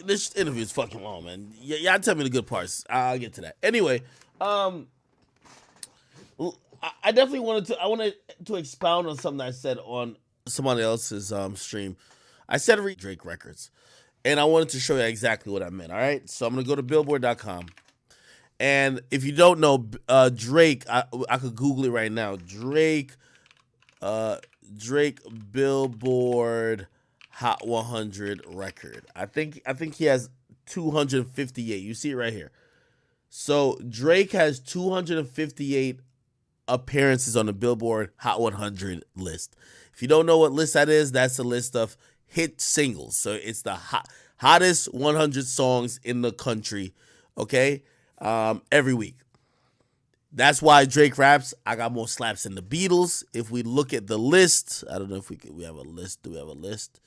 this interview is fucking long, man. Y'all tell me the good parts. I'll get to that. Anyway, I definitely wanted to expound on something I said on somebody else's stream. I said read Drake records, and I wanted to show you exactly what I meant. All right, so I'm gonna go to Billboard.com, and if you don't know Drake, I could Google it right now. Drake Billboard Hot 100 record. I think he has 258. You see it right here. So Drake has 258 appearances on the Billboard Hot 100 list. If you don't know what list that is, that's a list of hit singles. So it's the hottest 100 songs in the country, okay? Every week. That's why Drake raps, I got more slaps than the Beatles. If we look at the list, I don't know if we have a list. Do we have a list?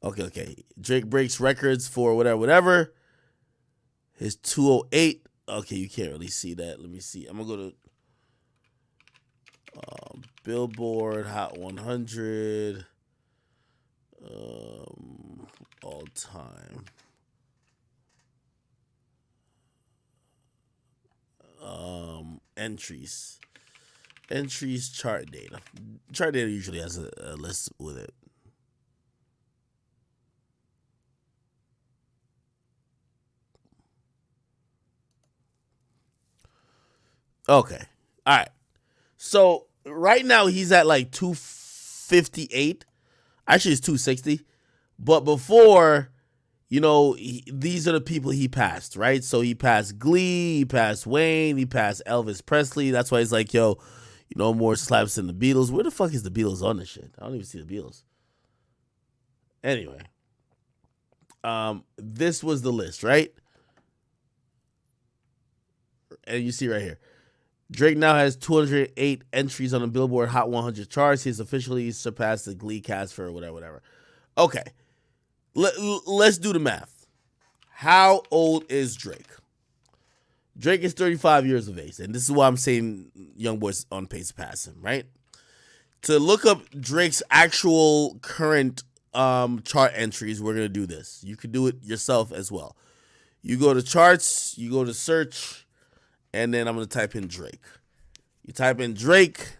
Okay. Drake breaks records for whatever. His 208. Okay, you can't really see that. Let me see. I'm going to go to Billboard Hot 100. All time. Entries. Chart data. Chart data usually has a list with it. Okay. All right. So right now he's at like 258. Actually, it's 260. But before, these are the people he passed, right? So he passed Glee, he passed Wayne, he passed Elvis Presley. That's why he's like, yo, more slaps than the Beatles. Where the fuck is the Beatles on this shit? I don't even see the Beatles. Anyway, this was the list, right? And you see right here. Drake now has 208 entries on the Billboard Hot 100 charts. He's officially surpassed the Glee cast for whatever. Okay. Let's do the math. How old is Drake? Drake is 35 years of age, and this is why I'm saying Youngboy's on pace to pass him, right? To look up Drake's actual current chart entries, we're going to do this. You can do it yourself as well. You go to charts, you go to search, and then I'm going to type in Drake. You type in Drake,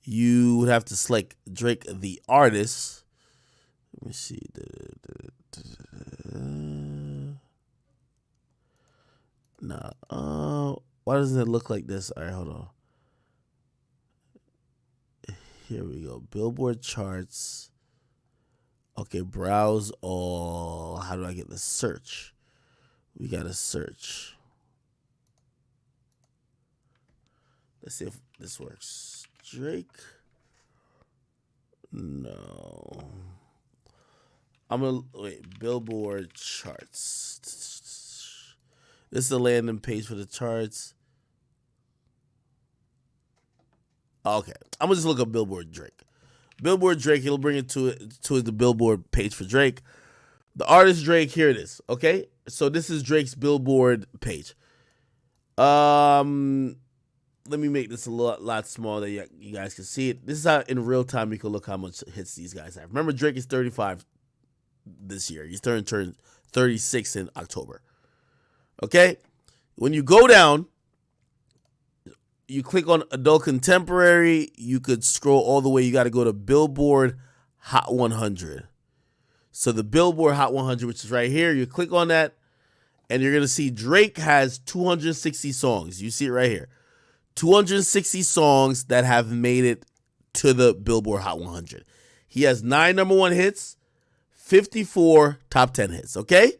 you would have to select Drake the artist. Let me see. Why doesn't it look like this? All right, hold on. Here we go. Billboard charts. Okay, browse all. How do I get the search? We got to search. Let's see if this works. Drake. No. I'm going to wait. Billboard charts. This is the landing page for the charts. Okay. I'm going to just look up Billboard Drake. Billboard Drake, it'll bring it to the Billboard page for Drake. The artist Drake, here it is. Okay? So this is Drake's Billboard page. Let me make this a lot smaller that you guys can see it. This is how in real time you can look how much hits these guys have. Remember, Drake is 35 this year. He's turned 36 in October. Okay? When you go down, you click on Adult Contemporary. You could scroll all the way. You got to go to Billboard Hot 100. So the Billboard Hot 100, which is right here, you click on that, and you're going to see Drake has 260 songs. You see it right here. 260 songs that have made it to the Billboard Hot 100. He has 9 number 1 hits, 54 top 10 hits, okay?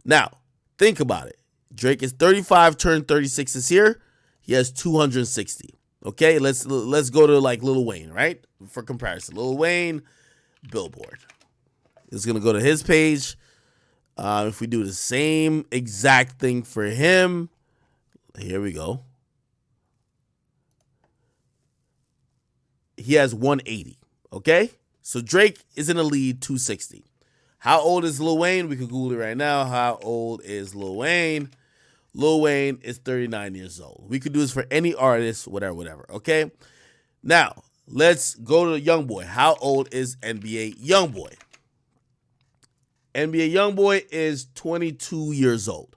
Now, think about it. Drake is 35, turned 36 this year. He has 260. Okay, let's go to like Lil Wayne, right? For comparison, Lil Wayne, Billboard. It's gonna go to his page. If we do the same exact thing for him, here we go. He has 180. Okay, so Drake is in the lead, 260. How old is Lil Wayne? We can Google it right now. How old is Lil Wayne? Lil Wayne is 39 years old. We could do this for any artist, whatever. Okay? Now, Let's go to Youngboy. How old is NBA Youngboy? NBA Youngboy is 22 years old.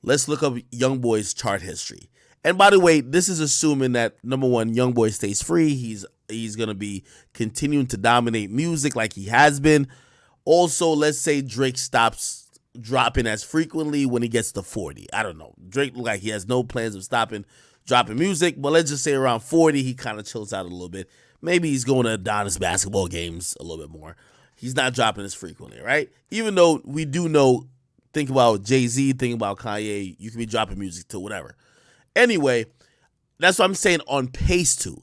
Let's look up Youngboy's chart history. And by the way, this is assuming that, number one, Youngboy stays free. He's going to be continuing to dominate music like he has been. Also, let's say Drake stops dropping as frequently when he gets to 40. I don't know. Drake look like he has no plans of stopping dropping music, but let's just say around 40, he kind of chills out a little bit. Maybe he's going to Adonis basketball games a little bit more. He's not dropping as frequently, right? Even though we do know, think about Jay-Z, think about Kanye, you can be dropping music to whatever. Anyway, that's what I'm saying on pace to.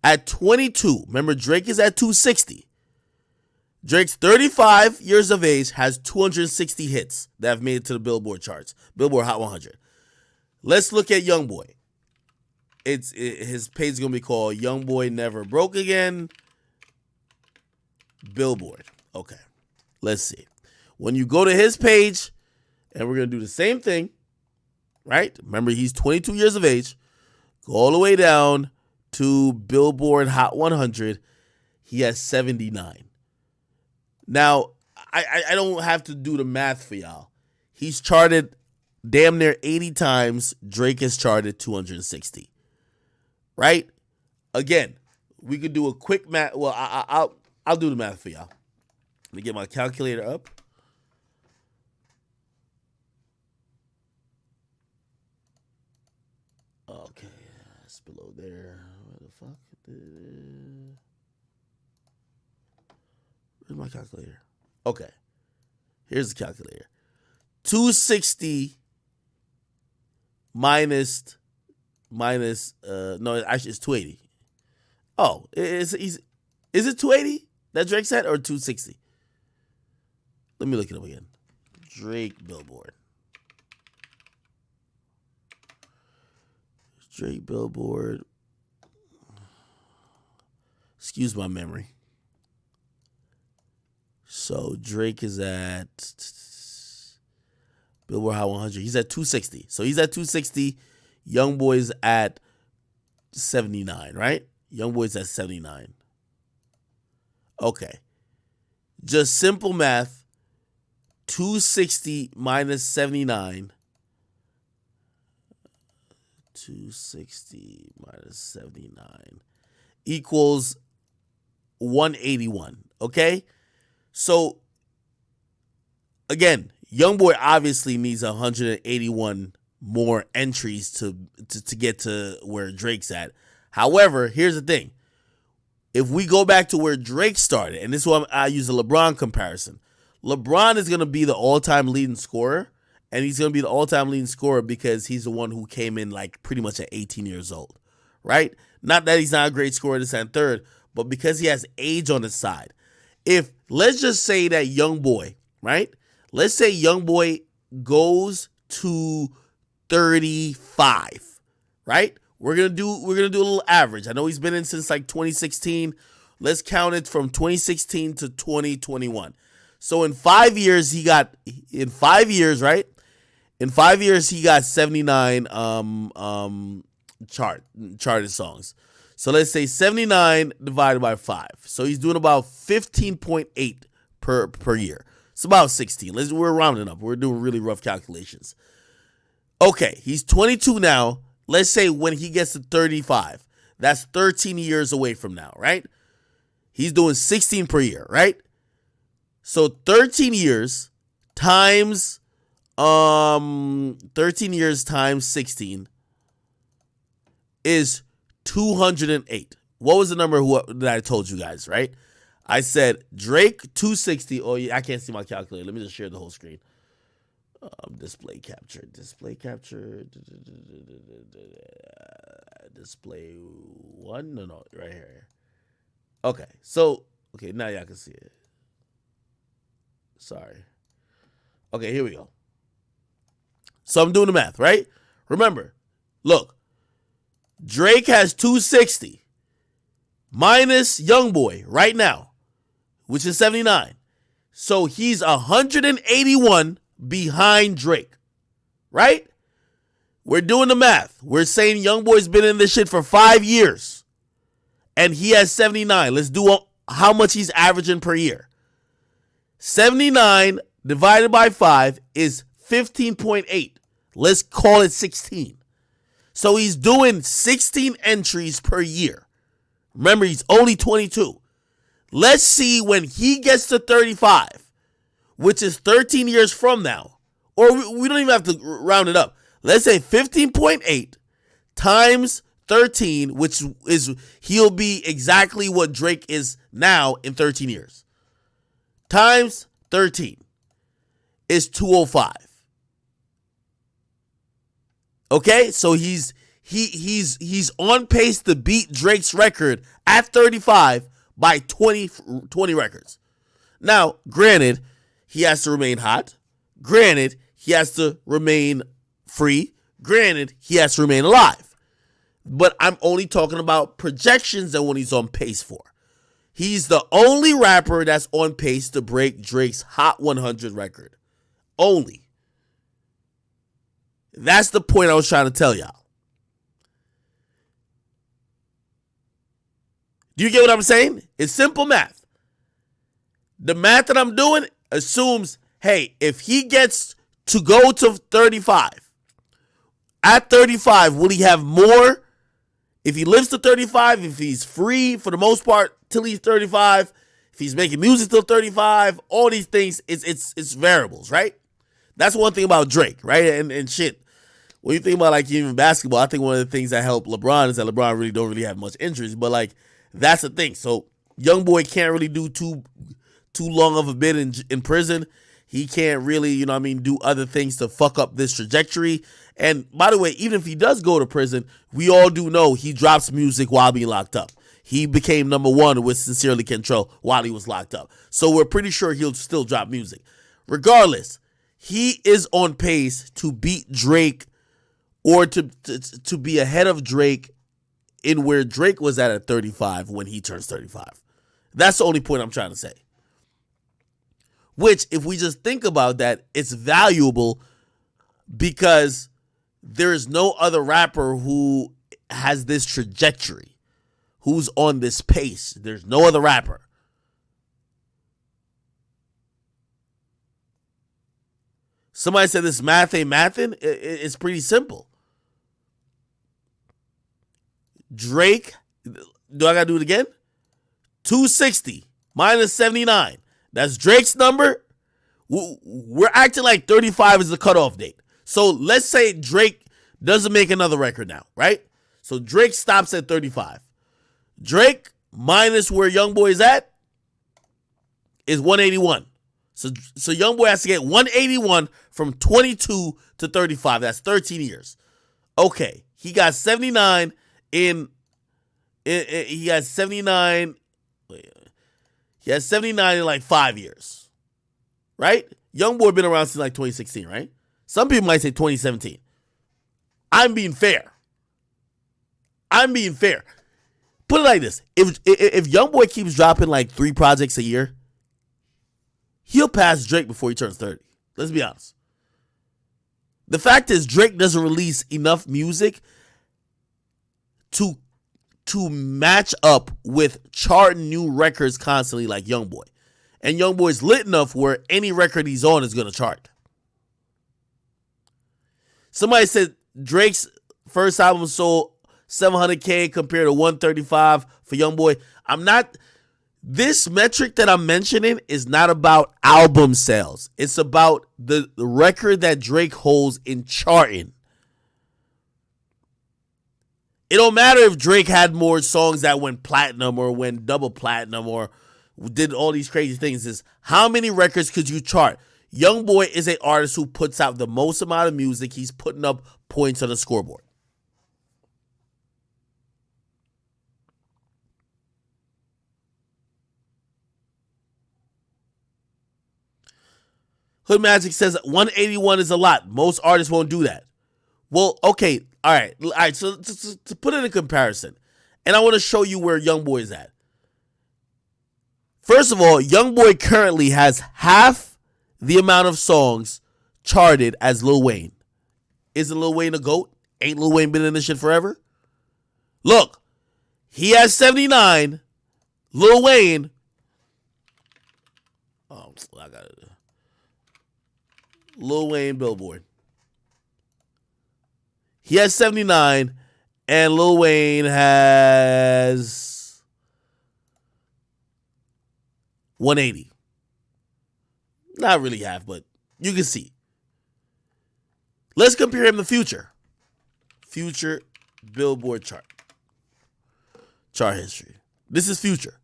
At 22, remember Drake is at 260. Drake's 35 years of age, has 260 hits that have made it to the Billboard charts, Billboard Hot 100. Let's look at Youngboy. His page is going to be called Youngboy Never Broke Again, Billboard. Okay, let's see. When you go to his page, and we're going to do the same thing, right? Remember, he's 22 years of age. Go all the way down to Billboard Hot 100. He has 79. Now, I don't have to do the math for y'all. He's charted damn near 80 times. Drake has charted 260. Right? Again, we could do a quick math. Well, I'll do the math for y'all. Let me get my calculator up. Okay, it's below there. Where the fuck? Where's my calculator? Okay, here's the calculator. 260 minus no, actually it's 280. Oh, is it 280 that Drake said, or 260? Let me look it up again. Drake Billboard. Drake Billboard. Excuse my memory. So Drake is at Billboard Hot 100. He's at 260. So he's at 260. Youngboy's at 79, right? Youngboy's at 79. Okay. Just simple math. 260 minus 79. 260 minus 79 equals 181. Okay? So, again, Youngboy obviously needs 181 more entries to get to where Drake's at. However, here's the thing. If we go back to where Drake started, and this is why I use a LeBron comparison, LeBron is going to be the all-time leading scorer, and he's going to be the all-time leading scorer because he's the one who came in like pretty much at 18 years old, right? Not that he's not a great scorer this and third, but because he has age on his side. If, let's just say that Youngboy, right? Let's say Youngboy goes to 35, right? We're gonna do a little average. I know he's been in since like 2016. Let's count it from 2016 to 2021. So in 5 years, right? In 5 years, he got 79 charted songs. So let's say 79 divided by 5. So he's doing about 15.8 per year. It's about 16. We're rounding up. We're doing really rough calculations. Okay, he's 22 now. Let's say when he gets to 35, that's 13 years away from now, right? He's doing 16 per year, right? So 13 years times 16 is 208. What was the number that I told you guys, right? I said Drake 260. Oh, yeah, I can't see my calculator. Let me just share the whole screen. Display capture. Display one. No, right here. Okay, so now y'all can see it. Sorry. Okay, here we go. So I'm doing the math, right? Remember, look, Drake has 260 minus Youngboy right now, which is 79. So he's 181 behind Drake, right? We're doing the math. We're saying Youngboy's been in this shit for 5 years. and he has 79. Let's do how much he's averaging per year. 79 divided by 5 is 15.8. Let's call it 16. So he's doing 16 entries per year. Remember, he's only 22. Let's see when he gets to 35, which is 13 years from now. Or we don't even have to round it up. Let's say 15.8 times 13, which is he'll be exactly what Drake is now in 13 years. Times 13 is 205. Okay, so he's on pace to beat Drake's record at 35 by 20 records. Now, granted, he has to remain hot. Granted, he has to remain free. Granted, he has to remain alive. But I'm only talking about projections and what he's on pace for. He's the only rapper that's on pace to break Drake's Hot 100 record. Only. That's the point I was trying to tell y'all. Do you get what I'm saying? It's simple math. The math that I'm doing assumes, hey, if he gets to go to 35, at 35, will he have more? If he lives to 35, if he's free for the most part till he's 35, if he's making music till 35, all these things, it's variables, right? That's one thing about Drake, right? And shit. When you think about like even basketball, I think one of the things that helped LeBron is that LeBron really don't really have much injuries, but like that's the thing. So Youngboy can't really do too long of a bit in prison. He can't really, do other things to fuck up this trajectory. And by the way, even if he does go to prison, we all do know he drops music while being locked up. He became number one with Sincerely Control while he was locked up. So we're pretty sure he'll still drop music. Regardless, he is on pace to beat Drake or to be ahead of Drake in where Drake was at 35 when he turns 35. That's the only point I'm trying to say. Which, if we just think about that, it's valuable because there is no other rapper who has this trajectory, who's on this pace. There's no other rapper. Somebody said this math ain't mathin'. It's pretty simple. Drake, do I gotta do it again? 260 minus 79. That's Drake's number. We're acting like 35 is the cutoff date. So let's say Drake doesn't make another record now, right? So Drake stops at 35. Drake minus where Youngboy is at is 181. So Youngboy has to get 181 from 22 to 35. That's 13 years. Okay, he got 79 he has 79. He has 79 in like 5 years, right? Youngboy been around since like 2016, right? Some people might say 2017. I'm being fair. Put it like this: if Youngboy keeps dropping like 3 projects a year, he'll pass Drake before he turns 30. Let's be honest. The fact is, Drake doesn't release enough music to match up with charting new records constantly like Youngboy. And Youngboy's lit enough where any record he's on is going to chart. Somebody said Drake's first album sold 700K compared to 135 for Youngboy. This metric that I'm mentioning is not about album sales. It's about the record that Drake holds in charting. It don't matter if Drake had more songs that went platinum or went double platinum or did all these crazy things. It's how many records could you chart? Youngboy is an artist who puts out the most amount of music. He's putting up points on the scoreboard. Hood Magic says 181 is a lot. Most artists won't do that. Well, okay, all right. So to put it in comparison, and I want to show you where Youngboy is at. First of all, Youngboy currently has half the amount of songs charted as Lil Wayne. Isn't Lil Wayne a GOAT? Ain't Lil Wayne been in this shit forever? Look, He has 79. Lil Wayne. Oh, I got it. Lil Wayne Billboard. He has 79, and Lil Wayne has 180. Not really half, but you can see. Let's compare him to Future. Future Billboard chart. Chart history. This is Future.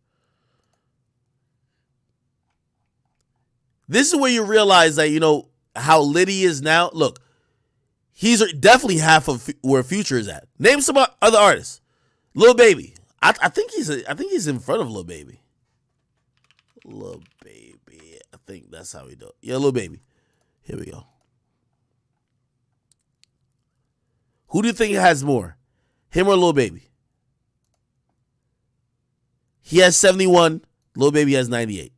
This is where you realize that, you know, how lit he is now. Look, he's definitely half of where Future is at. Name some other artists. Lil Baby. I think he's in front of Lil Baby. Lil Baby. I think that's how we do it. Yeah, Lil Baby. Here we go. Who do you think has more? Him or Lil Baby? He has 71. Lil Baby has 98.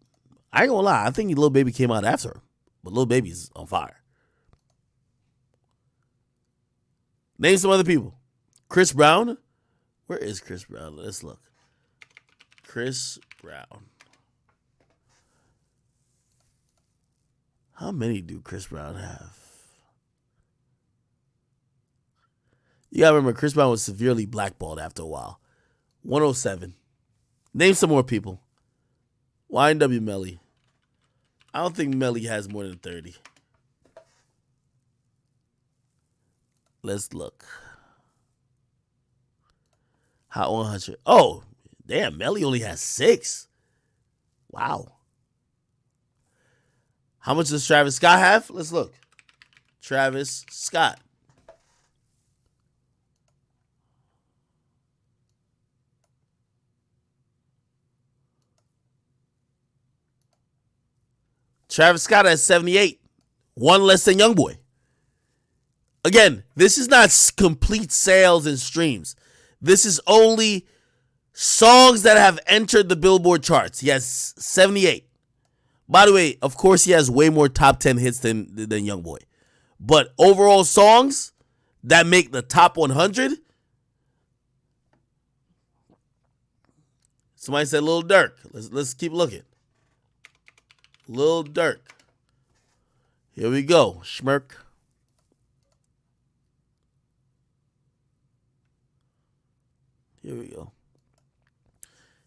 I ain't gonna lie. I think Lil Baby came out after him. But Lil Baby's on fire. Name some other people. Chris Brown. Where is Chris Brown? Let's look. Chris Brown. How many do Chris Brown have? You gotta remember, Chris Brown was severely blackballed after a while. 107. Name some more people. YNW Melly. I don't think Melly has more than 30. Let's look. Hot 100. Oh, damn, Melly only has 6. Wow. How much does Travis Scott have? Let's look. Travis Scott. Travis Scott has 78. One less than Youngboy. Again, this is not complete sales and streams. This is only songs that have entered the Billboard charts. He has 78. By the way, of course, he has way more top 10 hits than Youngboy. But overall songs that make the top 100. Somebody said Lil Durk. Let's keep looking. Lil Durk. Here we go. Schmirk. Here we go.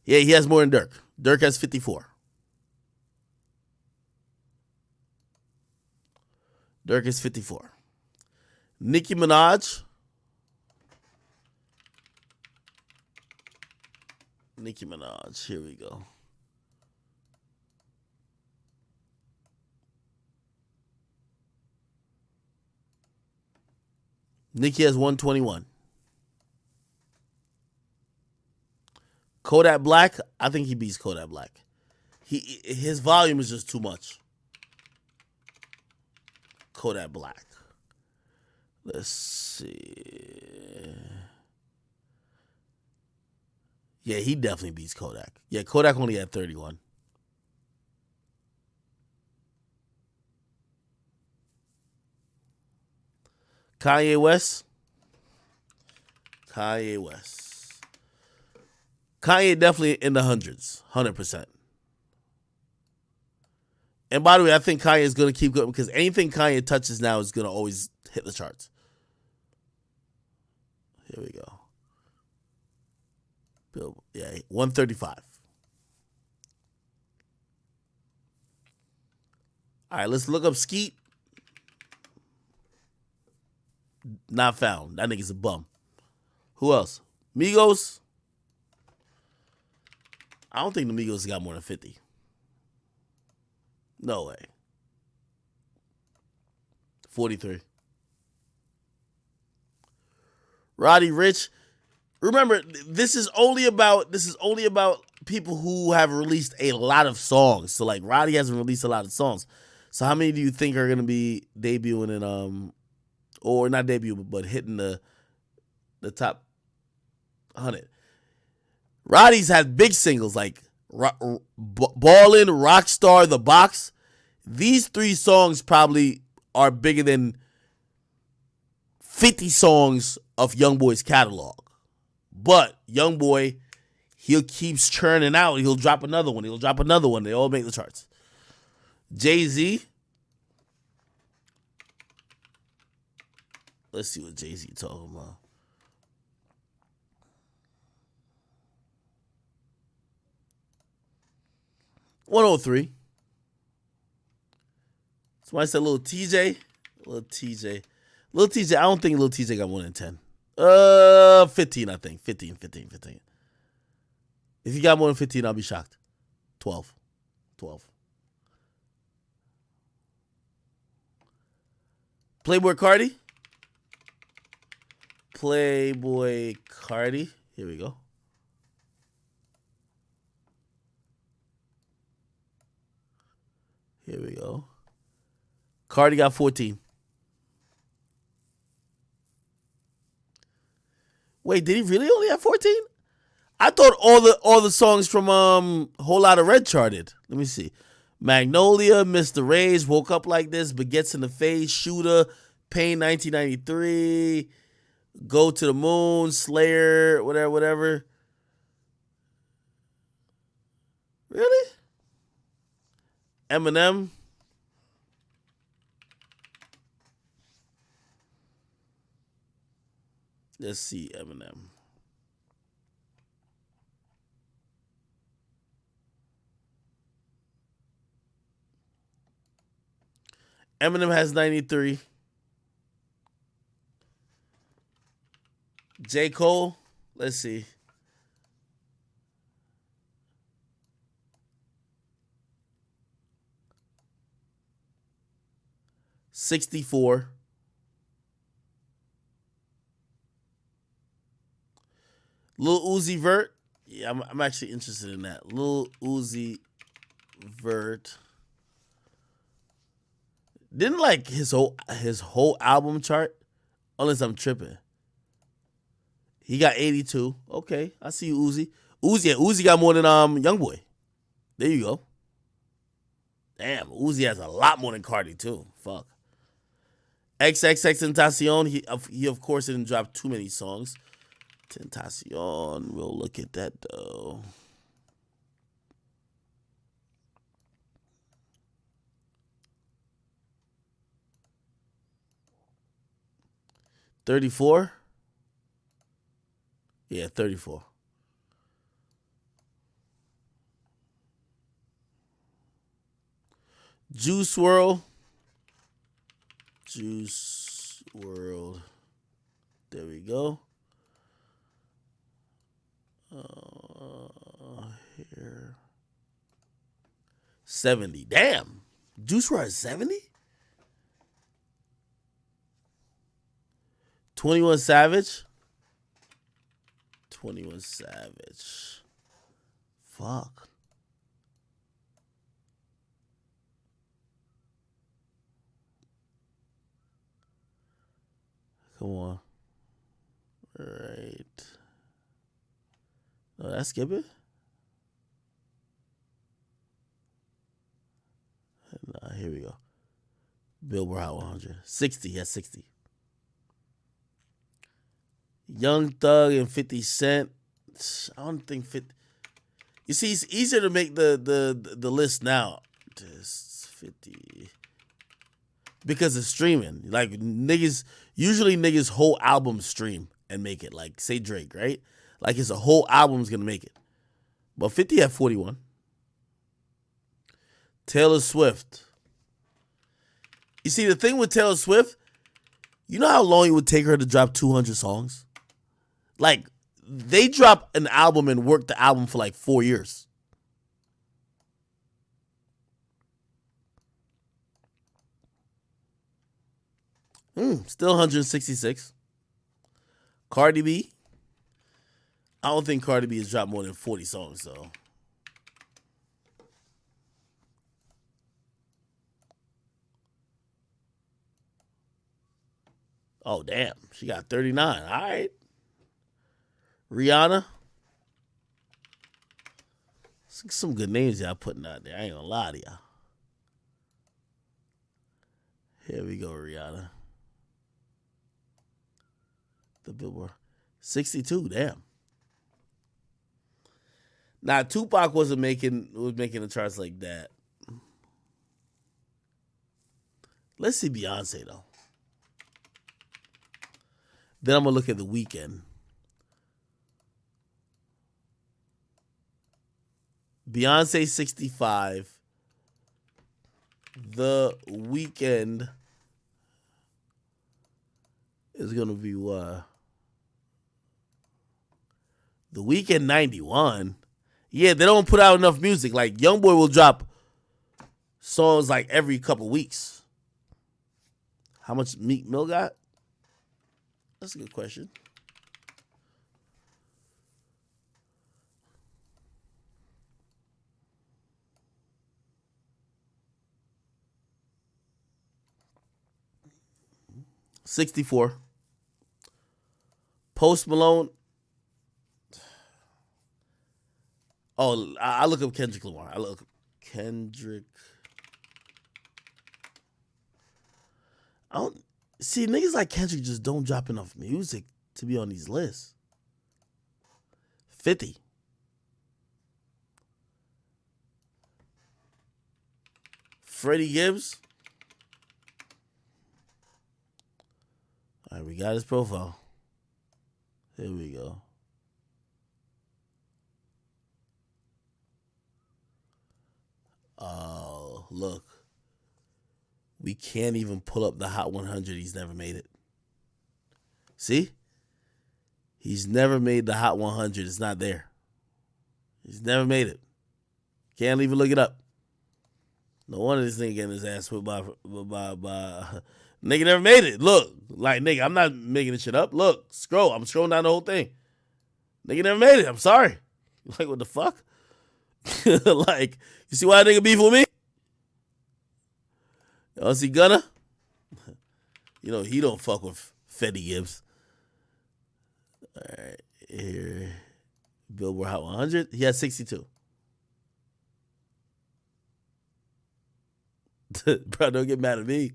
Yeah, he has more than Durk. Durk has 54. Durk is 54. Nicki Minaj. Nicki Minaj. Here we go. Nicki has 121. Kodak Black, I think he beats Kodak Black. His volume is just too much. Kodak Black. Let's see. Yeah, he definitely beats Kodak. Yeah, Kodak only had 31. Kanye West. Kanye West. Kanye definitely in the hundreds. 100%. And by the way, I think Kanye is going to keep going because anything Kanye touches now is going to always hit the charts. Here we go. Bill, yeah, 135. All right, let's look up Skeet. Not found. That nigga's a bum. Who else? Migos. I don't think the Migos got more than 50. No way. 43. Roddy Ricch. Remember, this is only about people who have released a lot of songs. So like Roddy hasn't released a lot of songs. So how many do you think are gonna be debuting in or not debuting, but hitting the top 100? Roddy's had big singles like Ballin', Rockstar, The Box. These 3 songs probably are bigger than 50 songs of Youngboy's catalog. But Youngboy He'll keeps churning out. He'll drop another one. He'll drop another one. They all make the charts. Jay-Z. Let's see what Jay-Z talking about. $103. Somebody said little TJ. Little TJ. Little TJ. I don't think little TJ got more than 10. 15, I think. 15. If you got more than 15, I'll be shocked. 12. Playboy Cardi. Here we go. Cardi got 14. Wait, did he really only have 14? I thought all the songs from Whole Lotta Red charted. Let me see. Magnolia, Mr. Rage, Woke Up Like This, Baguettes in the Face, Shooter, Pain 1993, Go to the Moon, Slayer, whatever. Really? Eminem. Let's see, Eminem. Eminem has 93. J. Cole, let's see. $64. Lil Uzi Vert. Yeah, I'm actually interested in that. Lil Uzi Vert. Didn't like his whole album chart, unless I'm tripping. He got 82. Okay, I see you, Uzi. Uzi got more than Youngboy. There you go. Damn, Uzi has a lot more than Cardi too. Fuck. XXXTentacion. He of course didn't drop too many songs. Tentacion. We'll look at that though. $34. Yeah, 34. Juice WRLD. There we go. Here. 70. Damn. Juice WRLD is 70? 21 Savage. Fuck. Come on. All right. No, that's skip it. Nah, here we go. Billboard Hot 100. 60. Yes, 60. Young Thug and 50 Cent. I don't think 50. You see, it's easier to make the list now. Just 50. Because it's streaming. Like usually niggas whole album stream and make it. Like, say Drake, right? Like it's a whole album's gonna make it. But 50 had 41. Taylor Swift. You see, the thing with Taylor Swift, you know how long it would take her to drop 200 songs? Like, they drop an album and work the album for like 4 years. Still 166. Cardi B. I don't think Cardi B has dropped more than 40 songs, though. Oh, damn. She got 39. All right. Rihanna. Some good names y'all putting out there. I ain't gonna lie to y'all. Here we go, Rihanna. The Billboard. 62, damn. Nah, Tupac was making the charts like that. Let's see Beyonce though. Then I'm gonna look at the weekend. Beyonce 65. The weekend is gonna be what? The weekend 91. Yeah, they don't put out enough music. Like Youngboy will drop songs like every couple weeks. How much Meek Mill got? That's a good question. $64. Post Malone. Oh, I look up Kendrick Lamar. I look up Kendrick. I don't see niggas like Kendrick just don't drop enough music to be on these lists. 50. Freddie Gibbs. All right, we got his profile. Here we go. Oh, look. We can't even pull up the Hot 100. He's never made it. See? He's never made the Hot 100. It's not there. He's never made it. Can't even look it up. No wonder this nigga getting his ass whipped by nigga never made it. Look, like nigga, I'm not making this shit up. Look, scroll. I'm scrolling down the whole thing. Nigga never made it. I'm sorry. Like what the fuck? Like, you see why a nigga beef with me? Y'all see Gunna? You know he don't fuck with Fetty Gibbs. All right, here, Billboard Hot 100. He had 62. Bro, don't get mad at me.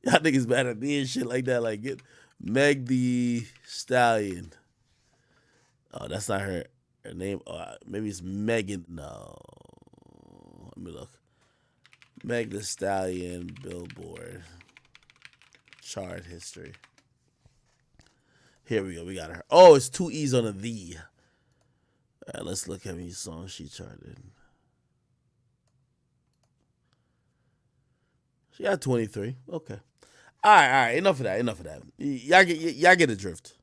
Y'all niggas mad at me and shit like that. Like, get Meg the Stallion. Oh, that's not her name. Maybe it's Megan. No. Let me look. Meg the Stallion Billboard chart history. Here we go. We got her. Oh, it's 2 E's on a the. All right, let's look at how many songs she charted. She got 23. Okay. All right. Enough of that. Y'all get the drift.